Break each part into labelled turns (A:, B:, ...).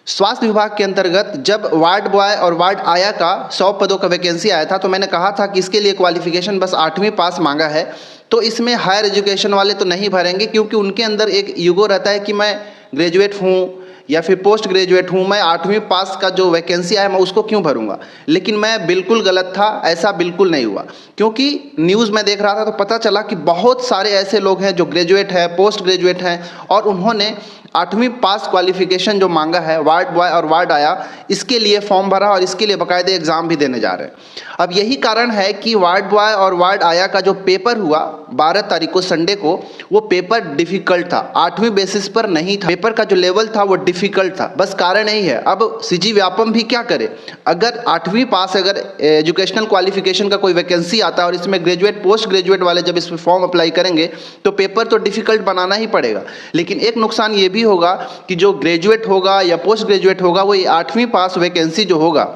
A: स्वास्थ्य विभाग के अंतर्गत जब वार्ड बॉय और वार्ड आया का 100 पदों का वैकेंसी आया था तो मैंने कहा था कि इसके लिए क्वालिफिकेशन बस 8वीं पास मांगा है। तो इसमें हायर एजुकेशन वाले तो नहीं भरेंगे क्योंकि उनके अंदर एक ईगो रहता है कि मैं ग्रेजुएट हूँ या फिर पोस्ट ग्रेजुएट हूँ, मैं 8वीं पास का जो वैकेंसी आया मैं उसको क्यों भरूंगा। लेकिन मैं बिल्कुल गलत था, ऐसा बिल्कुल नहीं हुआ क्योंकि न्यूज़ में देख रहा था तो पता चला कि बहुत सारे ऐसे लोग हैं जो ग्रेजुएट हैं, पोस्ट ग्रेजुएट हैं और उन्होंने 8वीं पास क्वालिफिकेशन जो मांगा है वार्ड बॉय और वार्ड आया, इसके लिए फॉर्म भरा और इसके लिए बाकायदे एग्ज़ाम भी देने जा रहे हैं। अब यही कारण है कि वार्ड बॉय और वार्ड आया का जो पेपर हुआ 12 तारीख को संडे को, वो पेपर डिफ़िकल्ट था, 8वीं बेसिस पर नहीं था। पेपर का जो लेवल था वो डिफ़िकल्ट था, बस कारण यही है। अब सीजी व्यापम भी क्या करे, अगर 8वीं पास अगर एजुकेशनल क्वालिफिकेशन का कोई वैकेंसी आता है और इसमें ग्रेजुएट पोस्ट ग्रेजुएट वाले जब इसमें फॉर्म अप्लाई करेंगे तो पेपर तो डिफ़िकल्ट बनाना ही पड़ेगा। लेकिन एक नुकसान ये भी होगा कि जो ग्रेजुएट होगा या पोस्ट ग्रेजुएट होगा वो 8वीं पास वैकेंसी जो होगा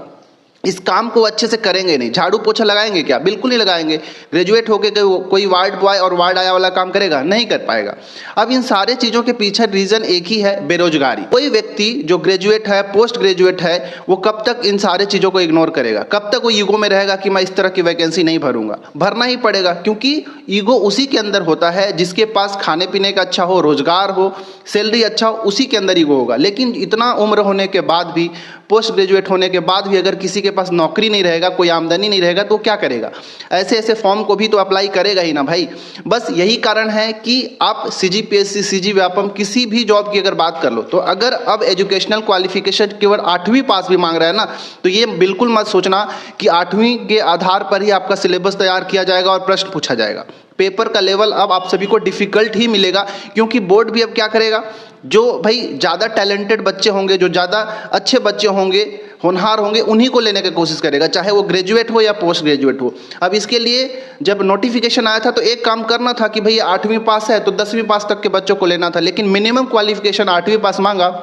A: इस काम को अच्छे से करेंगे नहीं। झाड़ू पोछा लगाएंगे क्या? बिल्कुल नहीं लगाएंगे। ग्रेजुएट होके कोई वार्ड बॉय और वार्ड आया वाला काम करेगा? नहीं कर पाएगा। अब इन सारे चीज़ों के पीछे रीज़न एक ही है, बेरोजगारी। कोई व्यक्ति जो ग्रेजुएट है, पोस्ट ग्रेजुएट है, वो कब तक इन सारे चीज़ों को इग्नोर करेगा? कब तक वो ईगो में रहेगा कि मैं इस तरह की वैकेंसी नहीं भरूंगा? भरना ही पड़ेगा क्योंकि ईगो उसी के अंदर होता है जिसके पास खाने पीने का अच्छा हो, रोजगार हो, सैलरी अच्छा हो, उसी के अंदर ईगो होगा। लेकिन इतना उम्र होने के बाद भी, पोस्ट ग्रेजुएट होने के बाद भी अगर किसी के पास नौकरी नहीं रहेगा, कोई आमदनी नहीं रहेगा तो क्या करेगा? ऐसे ऐसे फॉर्म को भी तो अप्लाई करेगा ही ना भाई। बस यही कारण है कि आप CGPSC, सीजी व्यापम किसी भी जॉब की अगर बात कर लो तो अगर अब एजुकेशनल क्वालिफिकेशन केवल 8वीं पास भी मांग रहा है ना, तो ये बिल्कुल मत सोचना कि 8वीं के आधार पर ही आपका सिलेबस तैयार किया जाएगा और प्रश्न पूछा जाएगा। पेपर का लेवल अब आप सभी को डिफ़िकल्ट ही मिलेगा क्योंकि बोर्ड भी अब क्या करेगा, जो भाई ज़्यादा टैलेंटेड बच्चे होंगे, जो ज़्यादा अच्छे बच्चे होंगे, होनहार होंगे, उन्हीं को लेने की कोशिश करेगा, चाहे वो ग्रेजुएट हो या पोस्ट ग्रेजुएट हो। अब इसके लिए जब नोटिफिकेशन आया था तो एक काम करना था कि भाई 8वीं पास है तो 10वीं पास तक के बच्चों को लेना था, लेकिन मिनिमम क्वालिफिकेशन 8वीं पास मांगा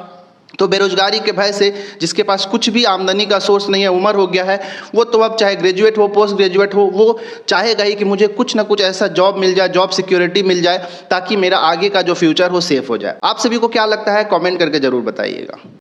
A: तो बेरोजगारी के भय से जिसके पास कुछ भी आमदनी का सोर्स नहीं है, उम्र हो गया है, वो तो अब चाहे ग्रेजुएट हो, पोस्ट ग्रेजुएट हो, वो चाहेगा ही कि मुझे कुछ ना कुछ ऐसा जॉब मिल जाए, जॉब सिक्योरिटी मिल जाए ताकि मेरा आगे का जो फ्यूचर हो सेफ हो जाए। आप सभी को क्या लगता है कमेंट करके ज़रूर बताइएगा।